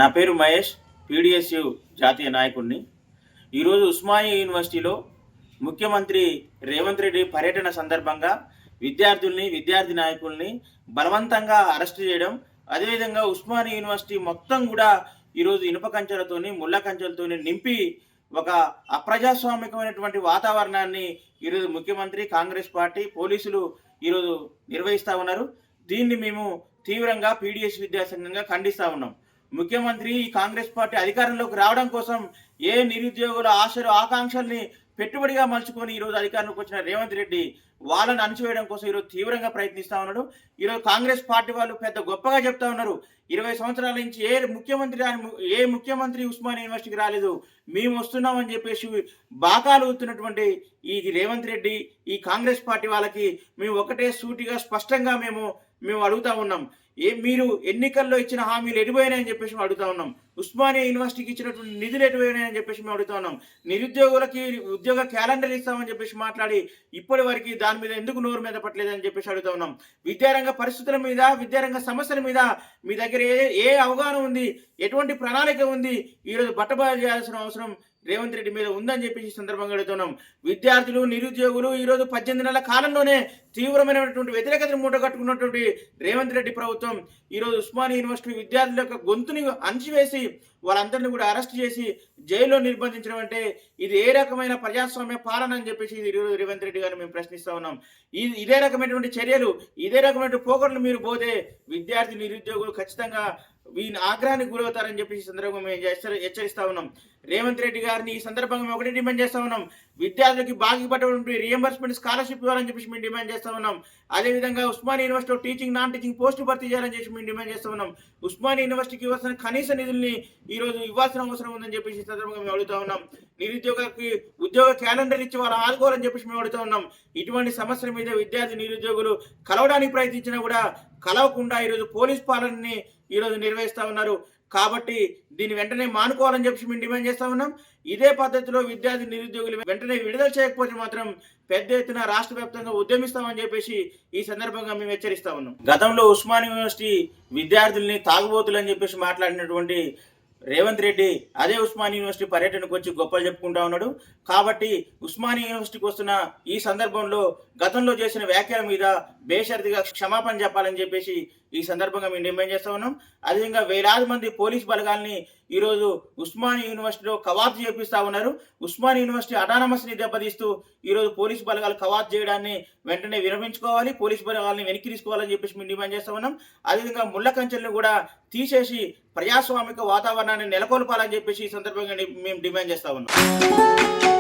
నా పేరు మహేష్, పీడీఎస్యు జాతీయ నాయకుడిని. ఈరోజు ఉస్మానియా యూనివర్సిటీలో ముఖ్యమంత్రి రేవంత్ రెడ్డి పర్యటన సందర్భంగా విద్యార్థుల్ని, విద్యార్థి నాయకుల్ని బలవంతంగా అరెస్ట్ చేయడం, అదేవిధంగా ఉస్మానియా యూనివర్సిటీ మొత్తం కూడా ఈరోజు ఇనుప కంచెలతోని, ముళ్ళ కంచెలతోని నింపి ఒక అప్రజాస్వామికమైనటువంటి వాతావరణాన్ని ఈరోజు ముఖ్యమంత్రి, కాంగ్రెస్ పార్టీ, పోలీసులు ఈరోజు నిర్వహిస్తూ ఉన్నారు. దీన్ని మేము తీవ్రంగా పీడీఎస్ విద్యాసంఘంగా ఖండిస్తూ ఉన్నాం. ముఖ్యమంత్రి ఈ కాంగ్రెస్ పార్టీ అధికారంలోకి రావడం కోసం ఏ నిరుద్యోగుల ఆశలు, ఆకాంక్షల్ని పెట్టుబడిగా మలుచుకొని ఈరోజు అధికారంలోకి వచ్చిన రేవంత్ రెడ్డి వాళ్ళని అణచివేయడం కోసం ఈరోజు తీవ్రంగా ప్రయత్నిస్తూ ఉన్నాడు. ఈరోజు కాంగ్రెస్ పార్టీ వాళ్ళు పెద్ద గొప్పగా చెప్తా ఉన్నారు, 20 సంవత్సరాల నుంచి ఏ ముఖ్యమంత్రి ఉస్మానియా యూనివర్సిటీకి రాలేదు, మేము వస్తున్నామని చెప్పేసి బాకాలు ఊతున్నటువంటి ఈ రేవంత్ రెడ్డి, ఈ కాంగ్రెస్ పార్టీ వాళ్ళకి మేము ఒకటే సూటిగా స్పష్టంగా మేము అడుగుతా ఉన్నాం. మీరు ఎన్నికల్లో ఇచ్చిన హామీలు ఎడిపోయినాయని చెప్పేసి మేము అడుగుతా ఉన్నాం. ఉస్మానియా యూనివర్సిటీకి ఇచ్చినటువంటి నిధులు ఎటుపోయినాయని చెప్పేసి మేము అడుగుతా ఉన్నాం. నిరుద్యోగులకి ఉద్యోగ క్యాలెండర్ ఇస్తామని చెప్పేసి మాట్లాడి ఇప్పటి వరకు దాని మీద ఎందుకు నోరు మీద పట్టలేదని చెప్పేసి అడుగుతా ఉన్నాం. విద్యారంగ పరిస్థితుల మీద, విద్యారంగ సమస్యల మీద మీ దగ్గర ఏ అవగాహన ఉంది, ఎటువంటి ప్రణాళిక ఉంది, ఈరోజు బట్టబయలు చేయాల్సిన అవసరం రేవంత్ రెడ్డి మీద ఉందని చెప్పేసి సందర్భంగా అడుగుతున్నాం. విద్యార్థులు, నిరుద్యోగులు ఈరోజు 18 నెలల కాలంలోనే తీవ్రమైనటువంటి వ్యతిరేకతను మూటగట్టుకున్నటువంటి రేవంత్ రెడ్డి ప్రభుత్వం ఈరోజు ఉస్మానియా యూనివర్సిటీ విద్యార్థుల యొక్క గొంతుని అణచివేసి వాళ్ళందరినీ కూడా అరెస్ట్ చేసి జైల్లో నిర్బంధించడం అంటే ఇది ఏ రకమైన ప్రజాస్వామ్య పాలన అని చెప్పేసి ఈరోజు రేవంత్ రెడ్డి గారిని మేము ప్రశ్నిస్తా ఉన్నాం. ఇదే రకమైనటువంటి చర్యలు, ఇదే రకమైన పోకడలు మీరు పోతే విద్యార్థి, నిరుద్యోగులు ఖచ్చితంగా వీని ఆగ్రహానికి గురవుతారని చెప్పేసి సందర్భంగా మేము హెచ్చరిస్తా ఉన్నాం. రేవంత్ రెడ్డి గారిని ఈ సందర్భంగా మేము ఒకటి డిమాండ్ చేస్తా ఉన్నాం. విద్యార్థులకి బాగిపడ్డటువంటి రియంబర్స్మెంట్ స్కాలర్షిప్ ఇవ్వాలని చెప్పేసి మేము డిమాండ్ చేస్తా ఉన్నాం. అదేవిధంగా ఉస్మానియా యూనివర్సిటీలో టీచింగ్, నాన్ టీచింగ్ పోస్టులు భర్తీ చేయాలని చెప్పి మేము డిమాండ్ చేస్తా ఉన్నాం. ఉస్మానియా యూనివర్సిటీకి ఇవ్వాల్సిన కనీస నిధుల్ని ఈరోజు ఇవ్వాల్సిన అవసరం ఉందని చెప్పేసి సందర్భంగా మేము అడుగుతా ఉన్నాం. నిరుద్యోగులకి ఉద్యోగ క్యాలెండర్ ఇచ్చి వాళ్ళు ఆదుకోవాలని చెప్పేసి మేము అడుగుతా ఉన్నాం. ఇటువంటి సమస్యల మీద విద్యార్థి, నిరుద్యోగులు కలవడానికి ప్రయత్నించినా కూడా కలవకుండా ఈరోజు పోలీస్ పాలనని ఈరోజు నిర్వహిస్తూ ఉన్నారు. కాబట్టి దీన్ని వెంటనే మానుకోవాలని చెప్పి మేము డిమాండ్ చేస్తా ఉన్నాం. ఇదే పద్ధతిలో విద్యార్థి, నిరుద్యోగులు వెంటనే విడుదల చేయకపోతే మాత్రం పెద్ద ఎత్తున రాష్ట్ర వ్యాప్తంగా ఉద్యమిస్తామని చెప్పేసి ఈ సందర్భంగా మేము హెచ్చరిస్తా ఉన్నాం. గతంలో ఉస్మానియా యూనివర్సిటీ విద్యార్థుల్ని తాగుబోతులు అని చెప్పేసి మాట్లాడినటువంటి రేవంత్ రెడ్డి అదే ఉస్మానియా యూనివర్సిటీ పర్యటనకు వచ్చి గొప్పలు చెప్పుకుంటా ఉన్నాడు. కాబట్టి ఉస్మానియా యూనివర్సిటీకి వస్తున్న ఈ సందర్భంలో గతంలో చేసిన వ్యాఖ్యల మీద బేషరతుగా క్షమాపణ చెప్పాలని చెప్పేసి ఈ సందర్భంగా మేము డిమాండ్ చేస్తా ఉన్నాం. అదేవిధంగా వేలాది మంది పోలీస్ బలగాల్ని ఈరోజు ఉస్మానియా యూనివర్సిటీలో కవాతు చేపిస్తూ ఉన్నారు. ఉస్మానియా యూనివర్సిటీ అటానమస్ని దెబ్బతీస్తూ ఈరోజు పోలీస్ బలగాలు కవాతు చేయడాన్ని వెంటనే విరమించుకోవాలి, పోలీస్ బలగాలని వెనక్కి తీసుకోవాలని చెప్పేసి మేము డిమాండ్ చేస్తా ఉన్నాం. అదేవిధంగా ముళ్ళ కంచెలను కూడా తీసేసి ప్రజాస్వామిక వాతావరణాన్ని నెలకొల్పాలని చెప్పేసి ఈ సందర్భంగా మేము డిమాండ్ చేస్తా ఉన్నాం.